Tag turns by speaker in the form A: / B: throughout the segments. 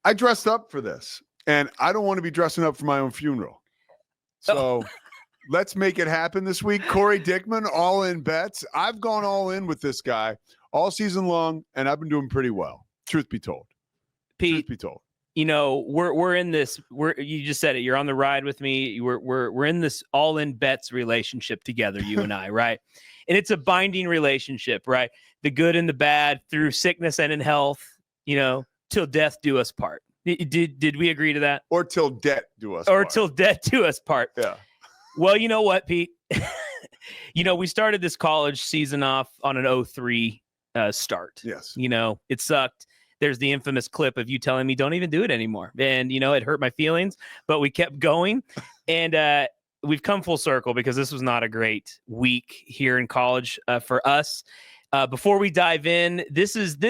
A: I dressed up for this, and I don't want to be dressing up for my own funeral. So let's make it happen this week. Cory Dickman, all in bets. I've gone all in with this guy all season long, and I've been doing pretty well. Truth be told.
B: Pete,
A: Truth be told.
B: You know, we're in this. You just said it. You're on the ride with me. We're in this all in bets relationship together, you and I, right? And it's a binding relationship, right? The good and the bad, through sickness and in health. You know, till death do us part. Did we agree to that?
A: Or till debt do us
B: Or
A: part.
B: till death do us part.
A: Yeah.
B: Well, you know what, Pete? You know, we started this college season off on an 0-3 start.
A: Yes.
B: You know, it sucked. There's the infamous clip of you telling me don't even do it anymore. And, you know, it hurt my feelings, but we kept going. And we've come full circle because this was not a great week here in college for us. Before we dive in, this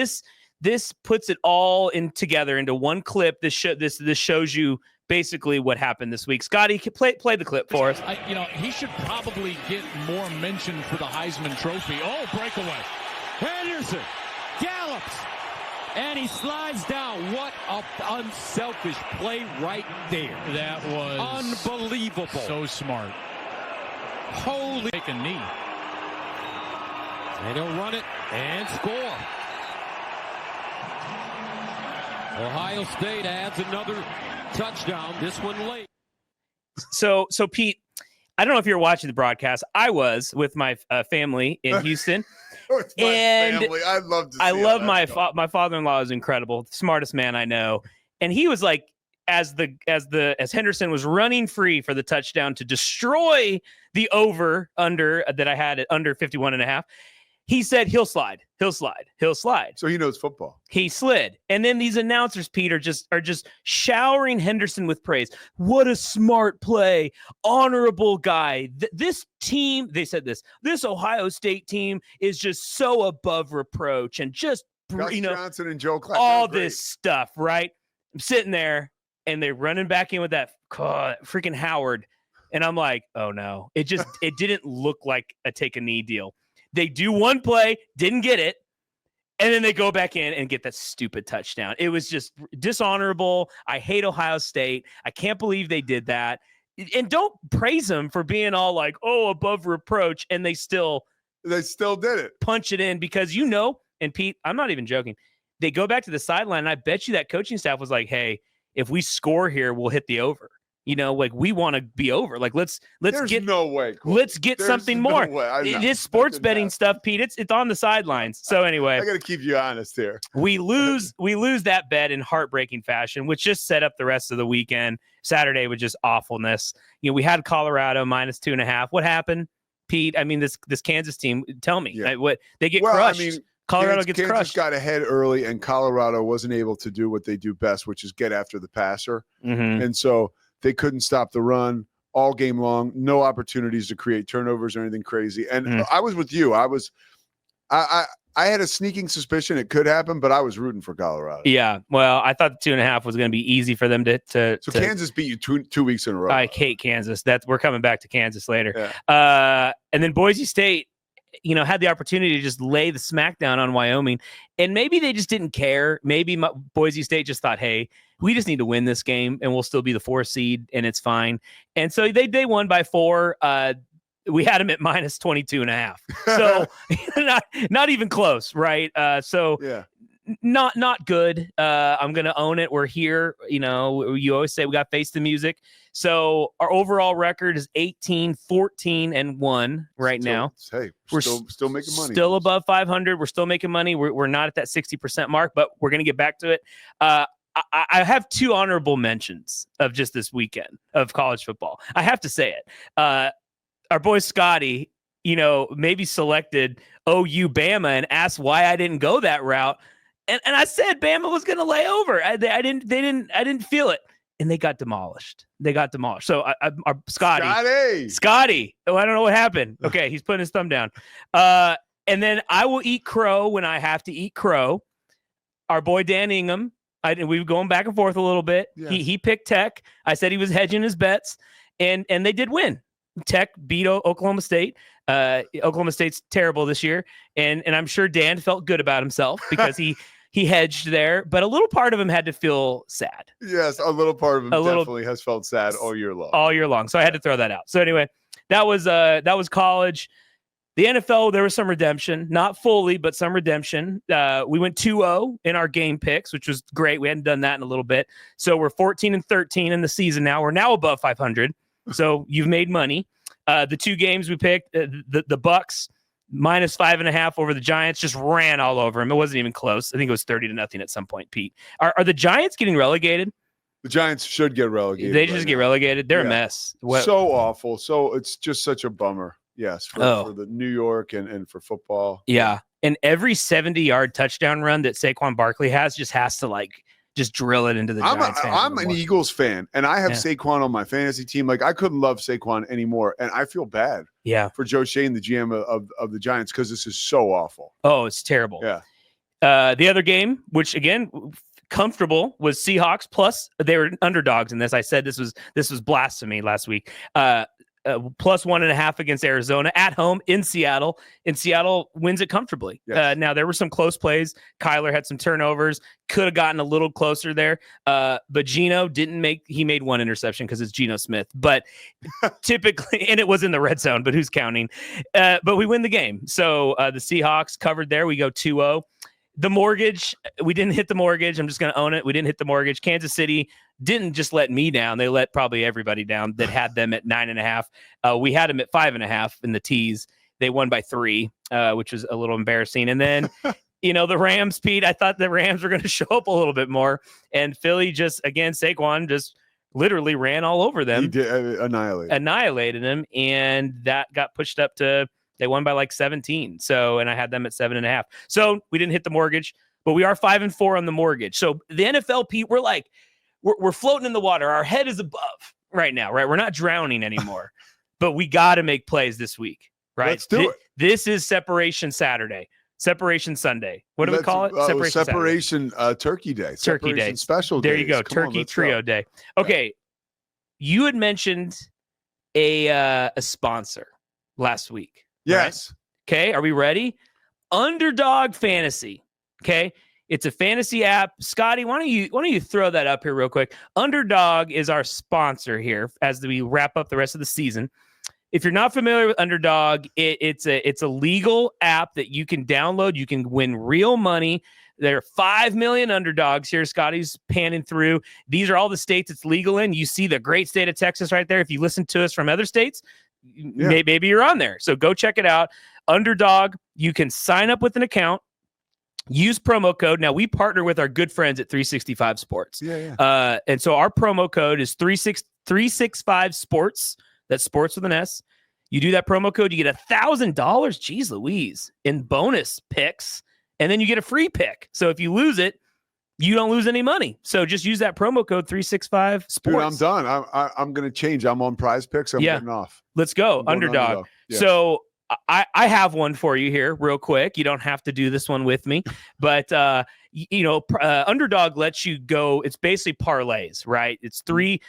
B: puts it all in together into one clip. This shows you basically what happened this week. Scotty, play the clip for us.
C: He should probably get more mention for the Heisman Trophy. Oh, breakaway. Henderson gallops. And he slides down. What a unselfish play right there.
D: That was
C: unbelievable.
D: So smart.
C: Holy.
D: Take a knee.
C: And he'll run it and score. Ohio State adds another touchdown. This one late.
B: So Pete, I don't know if you're watching the broadcast. I was with my family in Houston.
A: It's my family. I'd love to see
B: I love my
A: my
B: father-in-law is incredible, the smartest man I know. And he was like, as Henderson was running free for the touchdown to destroy the over under that I had at under 51.5. He said he'll slide.
A: So he knows football.
B: He slid. And then these announcers, Pete, are just showering Henderson with praise. What a smart play. Honorable guy. This team, they said this Ohio State team is just so above reproach and just,
A: Gus Johnson and Joe Clark.
B: All this stuff, right? I'm sitting there and they're running back in with that freaking Howard. And I'm like, oh no. It didn't look like a take a knee deal. They do one play, didn't get it, and then they go back in and get that stupid touchdown. It was just dishonorable. I hate Ohio State. I can't believe they did that. And don't praise them for being all like, oh, above reproach, and they still
A: did it.
B: Punch it in because, you know, and Pete, I'm not even joking. They go back to the sideline, and I bet you that coaching staff was like, hey, if we score here, we'll hit the over. You know, like we want to be over. Like let's get
A: no way. Cool.
B: Let's get something more. This sports betting stuff, Pete. It's on the sidelines. So anyway,
A: I got to keep you honest here.
B: We lose that bet in heartbreaking fashion, which just set up the rest of the weekend. Saturday was just awfulness. You know, we had Colorado -2.5. What happened, Pete? I mean, this Kansas team. Tell me, what they get crushed. I mean, Colorado gets crushed.
A: Kansas got ahead early, and Colorado wasn't able to do what they do best, which is get after the passer, and so. They couldn't stop the run all game long. No opportunities to create turnovers or anything crazy. And I was with you. I had a sneaking suspicion it could happen, but I was rooting for Colorado.
B: Yeah. Well, I thought 2.5 was going to be easy for them to. So
A: Kansas beat you two weeks in a row.
B: I hate Kansas. We're coming back to Kansas later. Yeah. And then Boise State, you know, had the opportunity to just lay the smackdown on Wyoming, and maybe they just didn't care. Maybe Boise State just thought, hey, we just need to win this game and we'll still be the 4 seed and it's fine. And so they won by 4. We had them at -22.5. So not even close. Right. Not good. I'm going to own it. We're here. You know, you always say we got face the music. So our overall record is 18-14-1 right now.
A: Hey, we're still making money.
B: Still above 500. We're still making money. We're not at that 60% mark, but we're going to get back to it. I have 2 honorable mentions of just this weekend of college football. I have to say it. Our boy Scotty, you know, maybe selected OU Bama and asked why I didn't go that route. And I said Bama was going to lay over. I didn't feel it. And they got demolished. So our Scotty. Oh, I don't know what happened. Okay, he's putting his thumb down. And then I will eat crow when I have to eat crow. Our boy Dan Ingham. We were going back and forth a little bit. Yes. He picked Tech. I said he was hedging his bets, and they did win. Tech beat Oklahoma State. Oklahoma State's terrible this year, and I'm sure Dan felt good about himself because he he hedged there, but a little part of him had to feel sad.
A: Yes, a little part of him definitely has felt sad all year long.
B: So I had to throw that out. So anyway, that was college. The NFL, there was some redemption, not fully, but some redemption. We went 2-0 in our game picks, which was great. We hadn't done that in a little bit. So we're 14-13 in the season now. We're now above 500. So you've made money. The two games we picked, the Bucks minus 5.5 over the Giants, just ran all over them. It wasn't even close. I think it was 30-0 at some point, Pete. Are the Giants getting relegated?
A: The Giants should get relegated.
B: They just get relegated. They're a mess.
A: So awful. So it's just such a bummer. Yes, for the New York and for football.
B: Yeah. And every 70-yard touchdown run that Saquon Barkley has to just drill it into the Giants.
A: I'm an Eagles fan, and I have Saquon on my fantasy team. Like, I couldn't love Saquon anymore, and I feel bad for Joe Shane, the GM of the Giants, because this is so awful.
B: Oh, it's terrible.
A: Yeah.
B: The other game, which, again, comfortable, was Seahawks, plus they were underdogs in this. I said this was blasphemy last week. Plus 1.5 against Arizona at home in Seattle, and Seattle wins it comfortably.
A: Yes.
B: Now there were some close plays. Kyler had some turnovers, could have gotten a little closer there. But Geno he made one interception because it's Geno Smith, but typically, and it was in the red zone, but who's counting? But we win the game. So the Seahawks covered there. We go 2-0. The mortgage, we didn't hit the mortgage. I'm just going to own it. We didn't hit the mortgage. Kansas City didn't just let me down. They let probably everybody down that had them at 9.5. We had them at 5.5 in the tees. They won by 3, which was a little embarrassing. And then, the Rams, Pete, I thought the Rams were going to show up a little bit more. And Philly Saquon just literally ran all over them.
A: He did
B: annihilated them. And that got pushed up to, they won by like 17. So, and I had them at 7.5. So we didn't hit the mortgage, but we are 5-4 on the mortgage. So the NFL, Pete, we're floating in the water. Our head is above right now, right? We're not drowning anymore, but we got to make plays this week, right?
A: Let's do it.
B: This is Separation Saturday, Separation Sunday. What do we call it?
A: Separation Turkey Day.
B: Turkey Day.
A: Special
B: There
A: days.
B: you go. Turkey Trio Day. Okay. You had mentioned a sponsor last week.
A: Yes.
B: Right? Okay. Are we ready? Underdog Fantasy. Okay. It's a fantasy app. Scotty, why don't you throw that up here real quick? Underdog is our sponsor here as we wrap up the rest of the season. If you're not familiar with Underdog, it's a legal app that you can download. You can win real money. There are 5 million underdogs here. Scotty's panning through. These are all the states it's legal in. You see the great state of Texas right there. If you listen to us from other states, maybe you're on there. So go check it out. Underdog, you can sign up with an account. Use promo code. Now, we partner with our good friends at 365 Sports.
A: Yeah.
B: And so our promo code is 365 Sports. That's sports with an S. You do that promo code, you get $1,000. Geez Louise, in bonus picks. And then you get a free pick. So if you lose it, you don't lose any money. So just use that promo code 365 Sports.
A: Dude, I'm done. I'm going to change. I'm on Prize Picks. I'm getting off.
B: Let's go. Underdog.
A: Yes.
B: So I have one for you here real quick. You don't have to do this one with me, but Underdog lets you go. It's basically parlays, right? It's three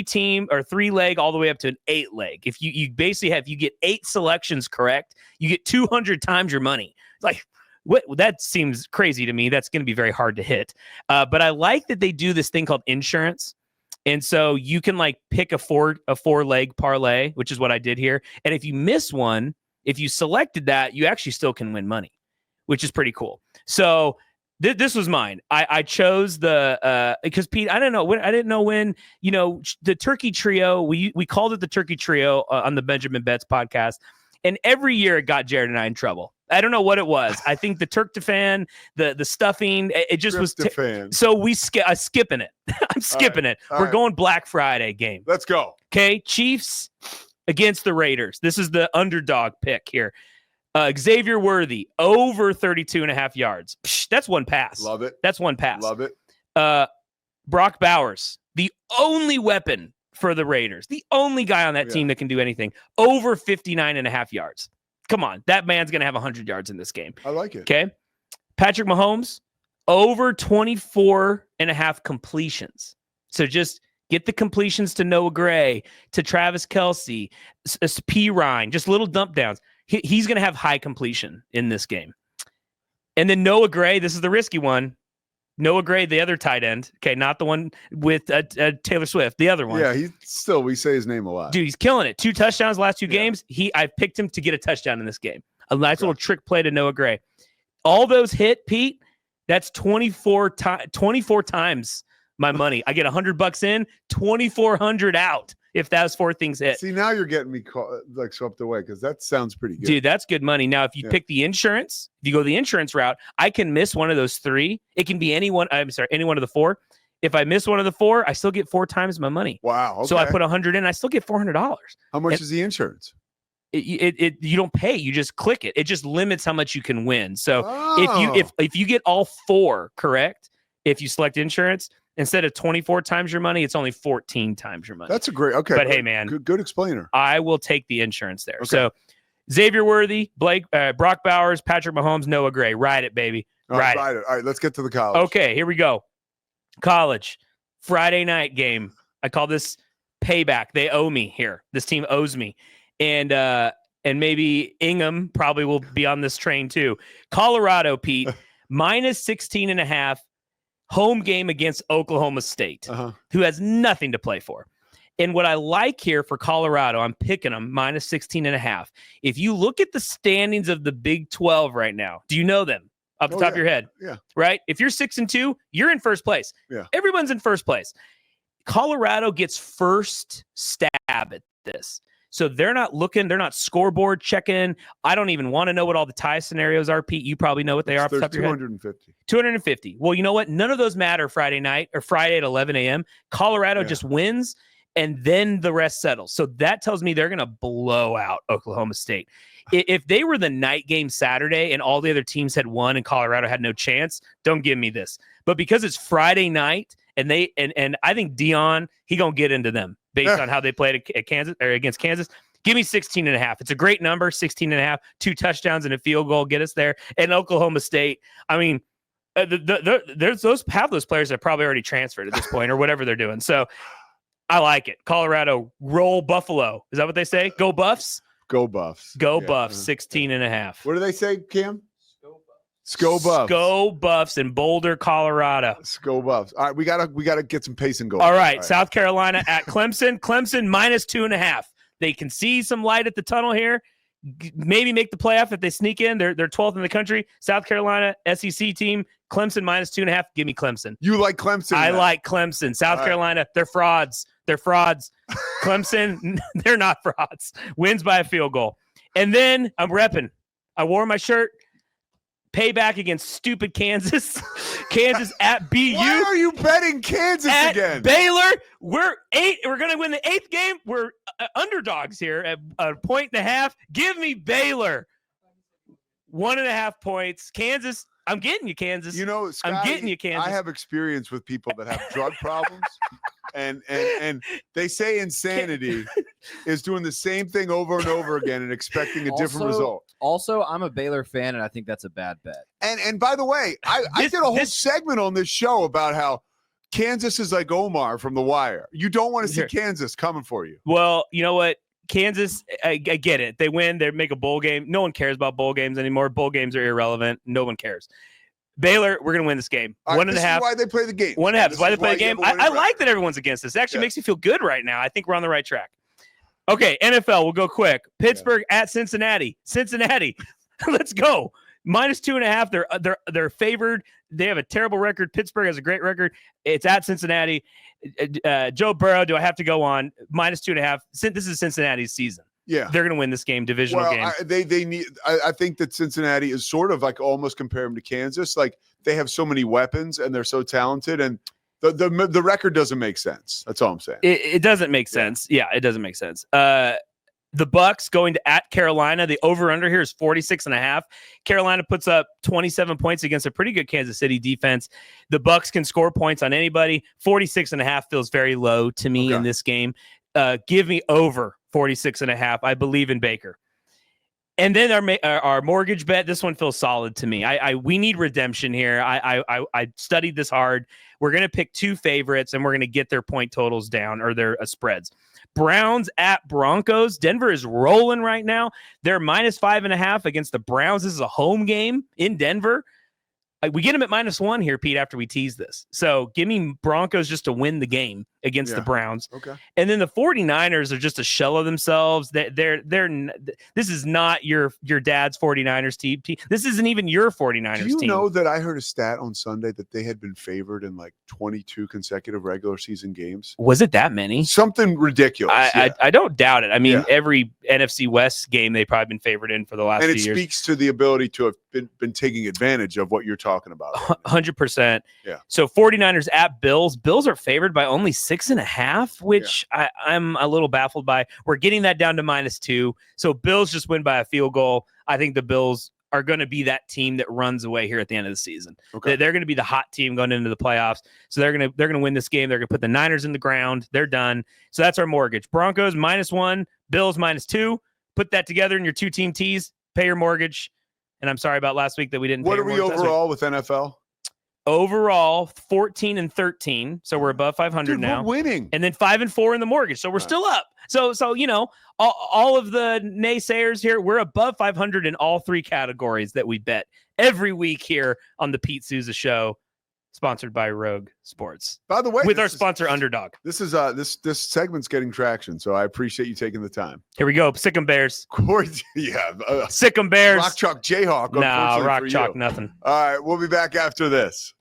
B: team or 3 leg all the way up to an 8 leg. If you get 8 selections correct, you get 200 times your money. Like, that seems crazy to me. That's going to be very hard to hit. But I like that they do this thing called insurance. And so you can pick a 4 leg parlay, which is what I did here. And if you miss one, if you selected that, you actually still can win money, which is pretty cool. So this was mine. I chose because Pete, I didn't know when, the Turkey Trio, we called it the Turkey Trio on the Benjamin Betts podcast. And every year it got Jared and I in trouble. I don't know what it was. I think the tryptophan, the stuffing, it just was. So I'm skipping it. I'm skipping it. We're going Black Friday game.
A: Let's go.
B: Okay. Chiefs against the Raiders. This is the underdog pick here. Xavier Worthy over 32.5 yards. Psh, that's one pass.
A: Love it.
B: That's one pass.
A: Love it.
B: Brock Bowers, the only weapon for the Raiders, the only guy on that team that can do anything, over 59.5 yards. Come on, that man's going to have 100 yards in this game.
A: I like it.
B: Okay. Patrick Mahomes, over 24.5 completions. So just get the completions to Noah Gray, to Travis Kelce, P. Ryan, just little dump downs. He's going to have high completion in this game. And then Noah Gray, this is the risky one, Noah Gray, the other tight end. Okay, not the one with Taylor Swift, the other one.
A: Yeah, we say his name a lot.
B: Dude, he's killing it. 2 touchdowns last 2 games. I picked him to get a touchdown in this game. A nice little trick play to Noah Gray. All those hit, Pete. That's 24 times my money. I get $100 in, 2,400 out. If those 4 things hit.
A: See, now you're getting me swept away because that sounds pretty good.
B: Dude, that's good money. Now, if you pick the insurance, if you go the insurance route, I can miss one of those 3. It can be any one of the 4. If I miss one of the 4, I still get 4 times my money.
A: Wow. Okay.
B: So I put 100 in, I still get $400.
A: How much is the insurance?
B: You don't pay, you just click it. It just limits how much you can win. So if you get all 4 correct, if you select insurance, instead of 24 times your money, it's only 14 times your money.
A: That's a great, okay.
B: But hey, man,
A: good explainer.
B: I will take the insurance there.
A: Okay.
B: So Xavier Worthy, Brock Bowers, Patrick Mahomes, Noah Gray. Ride it, baby. Ride it.
A: All right, let's get to the college.
B: Okay, here we go. College, Friday night game. I call this payback. They owe me here. This team owes me. And maybe Ingham probably will be on this train too. Colorado, Pete, minus 16.5. Home game against Oklahoma State, who has nothing to play for. And what I like here for Colorado, I'm picking them minus 16.5. If you look at the standings of the Big 12 right now, do you know them off the top of your head?
A: Yeah.
B: Right? If you're 6-2, you're in first place.
A: Yeah.
B: Everyone's in first place. Colorado gets first stab at this. So they're not scoreboard checking. I don't even want to know what all the tie scenarios are, Pete. You probably know what they are off the top of your head.
A: 250.
B: 250. Well, you know what? None of those matter Friday night or Friday at 11 a.m. Colorado just wins, and then the rest settles. So that tells me they're going to blow out Oklahoma State. If they were the night game Saturday and all the other teams had won and Colorado had no chance, don't give me this. But because it's Friday night, and I think Dion, he going to get into them based on how they played at Kansas or against Kansas. Give me 16.5. It's a great number, 16.5, 2 touchdowns and a field goal get us there. And Oklahoma State, I mean, there's half those players that probably already transferred at this point or whatever they're doing. So I like it. Colorado, roll Buffalo. Is that what they say? Go Buffs?
A: Go Buffs.
B: Go Buffs, 16.5.
A: What do they say, Cam? Sko Buffs.
B: Sko Buffs in Boulder, Colorado.
A: Sko Buffs. All right, we gotta get some pacing going.
B: All right, South Carolina at Clemson. Clemson minus 2.5. They can see some light at the tunnel here. Maybe make the playoff if they sneak in. They're 12th in the country. South Carolina SEC team. Clemson minus 2.5. Give me Clemson.
A: You like Clemson?
B: I like Clemson. South Carolina. They're frauds. They're frauds. Clemson. They're not frauds. Wins by a field goal. And then I'm repping. I wore my shirt. Payback against stupid Kansas. Kansas at BU.
A: Why are you betting Kansas again?
B: Baylor. We're going to win the 8th game. We're underdogs here at a 1.5. Give me Baylor. 1.5 points. Kansas. I'm getting you, Kansas.
A: You know, Scotty,
B: I'm getting you, Kansas.
A: I have experience with people that have drug problems, and they say insanity is doing the same thing over and over again and expecting a different result.
E: Also, I'm a Baylor fan, and I think that's a bad bet.
A: And by the way, I did a whole segment on this show about how Kansas is like Omar from The Wire. You don't want to see Kansas coming for you.
B: Well, you know what? Kansas, I get it. They win. They make a bowl game. No one cares about bowl games anymore. Bowl games are irrelevant. No one cares. Baylor, we're going to win this game.
A: Right,
B: 1.5.
A: This is why they play the game.
B: 1.5. This is why they play the game. I like that everyone's against us. It actually makes me feel good right now. I think we're on the right track. Okay, NFL, we'll go quick. Pittsburgh at Cincinnati. Cincinnati, let's go. Minus 2.5. They're favored. They have a terrible record. Pittsburgh has a great record. It's at Cincinnati. Joe Burrow, do I have to go on? Minus 2.5. This is Cincinnati's season.
A: Yeah,
B: they're going to win this game, divisional game.
A: They need. I think that Cincinnati is sort of like almost compare them to Kansas. Like they have so many weapons and they're so talented, and the record doesn't make sense. That's all I'm saying.
B: It doesn't make sense. Yeah, it doesn't make sense. The Bucks going to at Carolina. The over-under here is 46.5. Carolina puts up 27 points against a pretty good Kansas City defense. The Bucks can score points on anybody. 46.5 feels very low to me in this game. Give me over 46.5. I believe in Baker. And then our mortgage bet. This one feels solid to me. We need redemption here. I studied this hard. We're going to pick 2 favorites, and we're going to get their point totals down or their spreads. Browns at Broncos. Denver is rolling right now. They're minus 5.5 against the Browns. This is a home game in Denver. We get them at -1 here, Pete, after we tease this. So give me Broncos just to win the game against the Browns.
A: Okay.
B: And then the 49ers are just a shell of themselves. This is not your dad's 49ers team. This isn't even your 49ers team.
A: Do you know that I heard a stat on Sunday that they had been favored in like 22 consecutive regular season games?
B: Was it that many?
A: Something ridiculous.
B: I don't doubt it. I mean, every NFC West game they've probably been favored in for the last few years.
A: And it speaks to the ability to have been taking advantage of what you're talking about.
B: 100%.
A: Yeah.
B: So 49ers at Bills. Bills are favored by only 6.5, which I'm a little baffled by. We're getting that down to -2. So Bills just win by a field goal. I think the Bills are going to be that team that runs away here at the end of the season.
A: Okay.
B: They're going to be the hot team going into the playoffs. So they're going to win this game. They're going to put the Niners in the ground. They're done. So that's our mortgage. Broncos -1, Bills -2. Put that together in your 2-team teas. Pay your mortgage. And I'm sorry about last week that we didn't.
A: What are we overall with NFL?
B: Overall, 14-13. So we're above 500 now.
A: We're winning.
B: And then 5-4 in the mortgage. So we're still up. So all of the naysayers here, we're above 500 in all 3 categories that we bet every week here on the Pete Sousa Show, sponsored by Rogue Sports.
A: By the way,
B: with our sponsor Underdog.
A: This is this segment's getting traction, so I appreciate you taking the time.
B: Here we go. Sick 'em Bears.
A: Cory,
B: Sick 'em Bears.
A: Rock Chalk Jayhawk.
B: Nah, Rock Chalk nothing.
A: All right, we'll be back after this.